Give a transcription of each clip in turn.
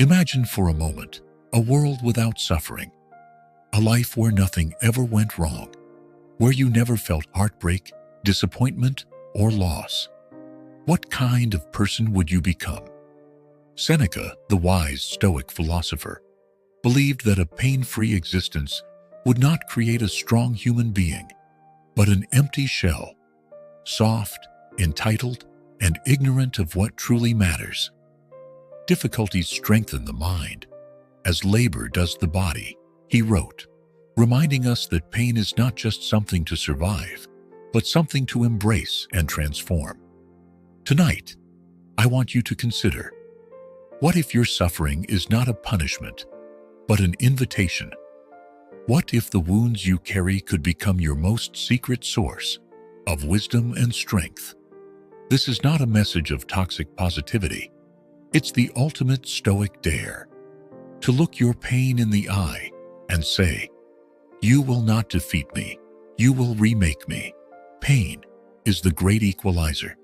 Imagine for a moment a world without suffering, a life where nothing ever went wrong, where you never felt heartbreak, disappointment, or loss. What kind of person would you become? Seneca, the wise Stoic philosopher, believed that a pain-free existence would not create a strong human being, but an empty shell, soft, entitled, and ignorant of what truly matters. Difficulties strengthen the mind, as labor does the body, he wrote, reminding us that pain is not just something to survive, but something to embrace and transform. Tonight, I want you to consider, what if your suffering is not a punishment, but an invitation? What if the wounds you carry could become your most secret source of wisdom and strength? This is not a message of toxic positivity. It's the ultimate Stoic dare, to look your pain in the eye and say, "You will not defeat me, you will remake me." Pain is the great equalizer.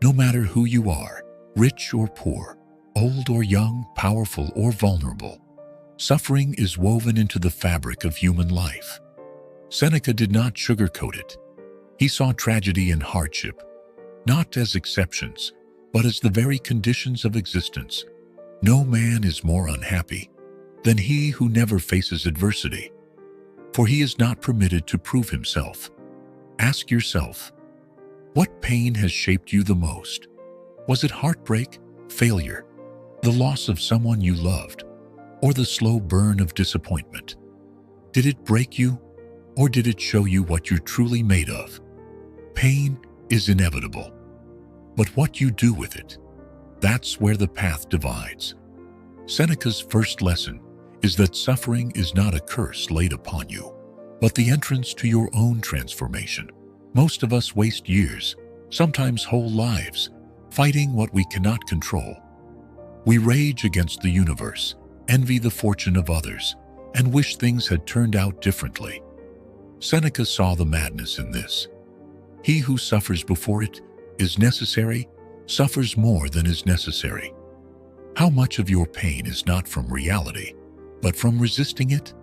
No matter who you are, rich or poor, old or young, powerful or vulnerable, suffering is woven into the fabric of human life. Seneca did not sugarcoat it. He saw tragedy and hardship, not as exceptions, but as the very conditions of existence. No man is more unhappy than he who never faces adversity, for he is not permitted to prove himself. Ask yourself, what pain has shaped you the most? Was it heartbreak, failure, the loss of someone you loved, or the slow burn of disappointment? Did it break you, or did it show you what you're truly made of? Pain is inevitable, but what you do with it, that's where the path divides. Seneca's first lesson is that suffering is not a curse laid upon you, but the entrance to your own transformation. Most of us waste years, sometimes whole lives, fighting what we cannot control. We rage against the universe, envy the fortune of others, and wish things had turned out differently. Seneca saw the madness in this. He who suffers before it is necessary suffers more than is necessary. How much of your pain is not from reality, but from resisting it?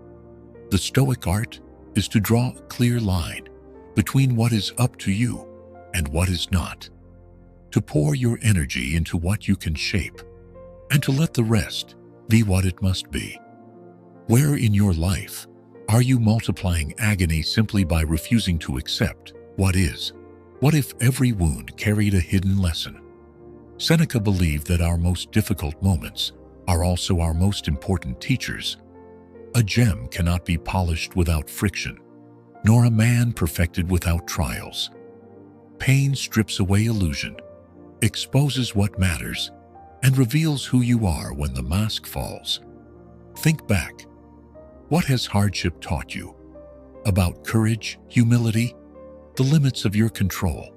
The Stoic art is to draw a clear line between what is up to you and what is not, to pour your energy into what you can shape, and to let the rest be what it must be. Where in your life are you multiplying agony simply by refusing to accept what is? What if every wound carried a hidden lesson? Seneca believed that our most difficult moments are also our most important teachers. A gem cannot be polished without friction, nor a man perfected without trials. Pain strips away illusion, exposes what matters, and reveals who you are when the mask falls. Think back. What has hardship taught you? About courage, humility, the limits of your control,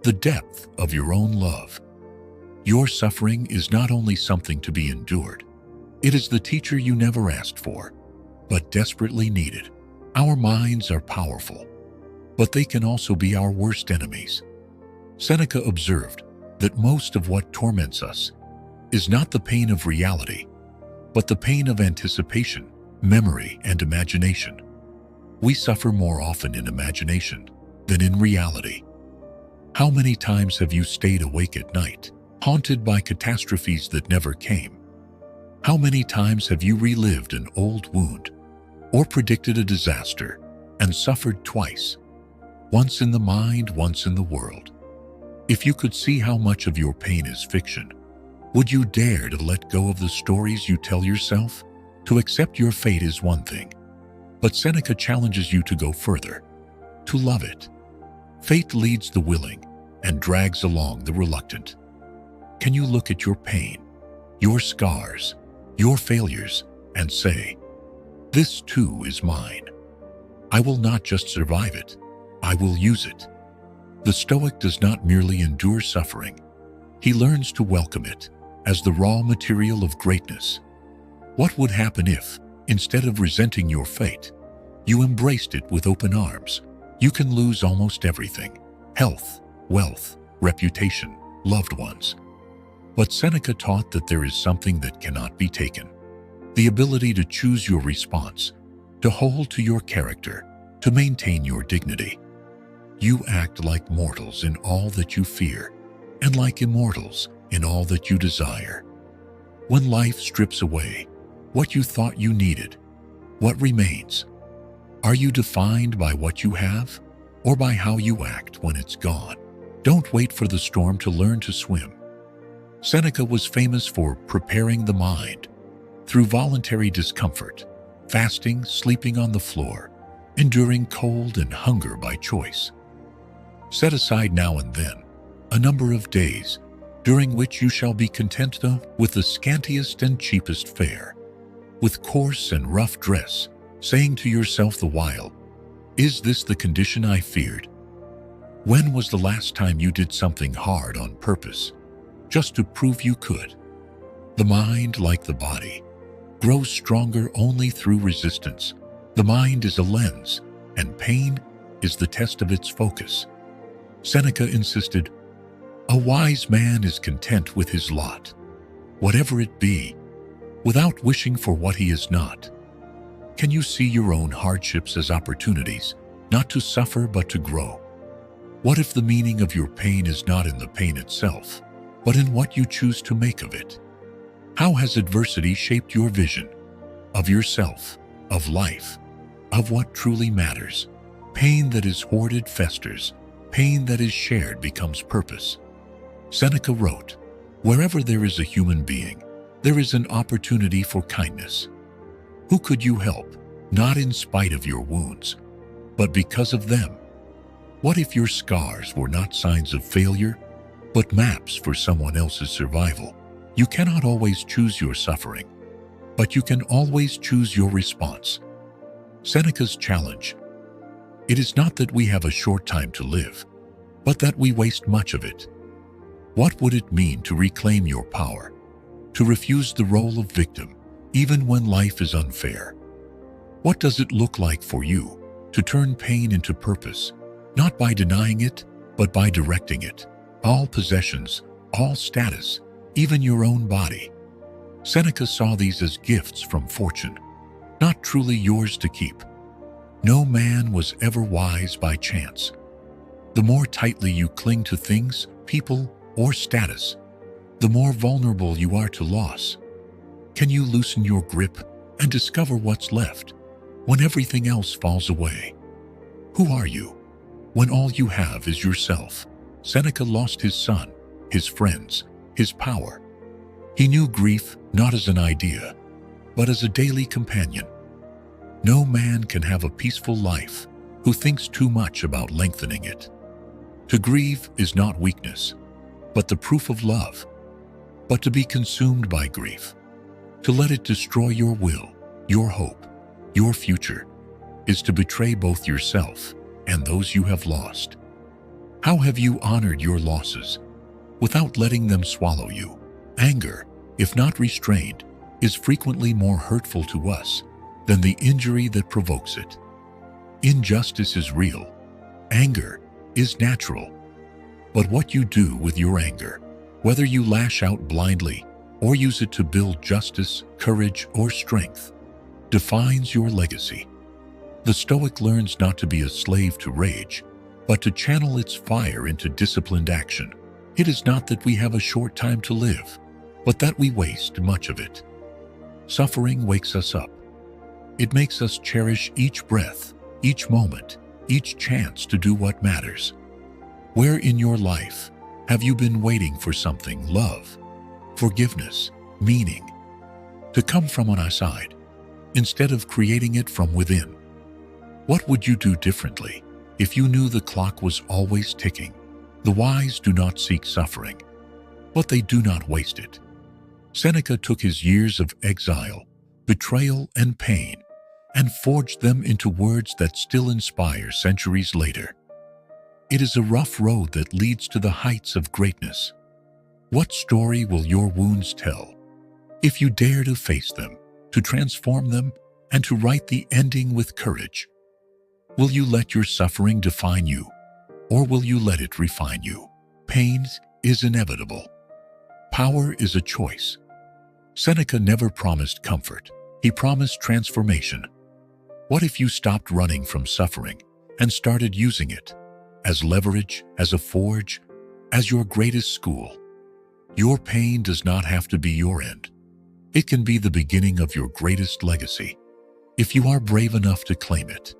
the depth of your own love. Your suffering is not only something to be endured, it is the teacher you never asked for, but desperately needed. Our minds are powerful, but they can also be our worst enemies. Seneca observed that most of what torments us is not the pain of reality, but the pain of anticipation, memory, and imagination. We suffer more often in imagination than in reality. How many times have you stayed awake at night, haunted by catastrophes that never came? How many times have you relived an old wound or predicted a disaster and suffered twice, once in the mind, once in the world? If you could see how much of your pain is fiction, would you dare to let go of the stories you tell yourself? To accept your fate is one thing, but Seneca challenges you to go further, to love it. Fate leads the willing and drags along the reluctant. Can you look at your pain, your scars, your failures, and say, "This too is mine. I will not just survive it, I will use it." The Stoic does not merely endure suffering, he learns to welcome it as the raw material of greatness. What would happen if, instead of resenting your fate, you embraced it with open arms? You can lose almost everything: health, wealth, reputation, loved ones. But Seneca taught that there is something that cannot be taken: the ability to choose your response, to hold to your character, to maintain your dignity. You act like mortals in all that you fear, and like immortals in all that you desire. When life strips away what you thought you needed, what remains? Are you defined by what you have, or by how you act when it's gone? Don't wait for the storm to learn to swim. Seneca was famous for preparing the mind through voluntary discomfort, fasting, sleeping on the floor, enduring cold and hunger by choice. Set aside now and then a number of days during which you shall be content with the scantiest and cheapest fare, with coarse and rough dress, saying to yourself the while, "Is this the condition I feared?" When was the last time you did something hard on purpose, just to prove you could? The mind, like the body, grows stronger only through resistance. The mind is a lens, and pain is the test of its focus. Seneca insisted, "A wise man is content with his lot, whatever it be, without wishing for what he is not." Can you see your own hardships as opportunities, not to suffer but to grow? What if the meaning of your pain is not in the pain itself, but in what you choose to make of it? How has adversity shaped your vision of yourself, of life, of what truly matters? Pain that is hoarded festers. Pain that is shared becomes purpose. Seneca wrote, "Wherever there is a human being, there is an opportunity for kindness." Who could you help, not in spite of your wounds, but because of them? What if your scars were not signs of failure, but maps for someone else's survival? You cannot always choose your suffering, but you can always choose your response. Seneca's challenge: it is not that we have a short time to live, but that we waste much of it. What would it mean to reclaim your power, to refuse the role of victim, even when life is unfair? What does it look like for you to turn pain into purpose, not by denying it, but by directing it? All possessions, all status, even your own body. Seneca saw these as gifts from fortune, not truly yours to keep. No man was ever wise by chance. The more tightly you cling to things, people, or status, the more vulnerable you are to loss. Can you loosen your grip and discover what's left when everything else falls away? Who are you when all you have is yourself? Seneca lost his son, his friends, his power. He knew grief not as an idea, but as a daily companion. No man can have a peaceful life who thinks too much about lengthening it. To grieve is not weakness, but the proof of love. But to be consumed by grief, to let it destroy your will, your hope, your future, is to betray both yourself and those you have lost. How have you honored your losses without letting them swallow you? Anger, if not restrained, is frequently more hurtful to us than the injury that provokes it. Injustice is real. Anger is natural. But what you do with your anger, whether you lash out blindly or use it to build justice, courage, or strength, defines your legacy. The Stoic learns not to be a slave to rage, but to channel its fire into disciplined action. It is not that we have a short time to live, but that we waste much of it. Suffering wakes us up. It makes us cherish each breath, each moment, each chance to do what matters. Where in your life have you been waiting for something, love, forgiveness, meaning, to come from on our side, instead of creating it from within? What would you do differently if you knew the clock was always ticking? The wise do not seek suffering, but they do not waste it. Seneca took his years of exile, betrayal, and pain and forged them into words that still inspire centuries later. It is a rough road that leads to the heights of greatness. What story will your wounds tell? If you dare to face them, to transform them, and to write the ending with courage, will you let your suffering define you, or will you let it refine you? Pain is inevitable. Power is a choice. Seneca never promised comfort. He promised transformation. What if you stopped running from suffering and started using it as leverage, as a forge, as your greatest school? Your pain does not have to be your end. It can be the beginning of your greatest legacy, if you are brave enough to claim it.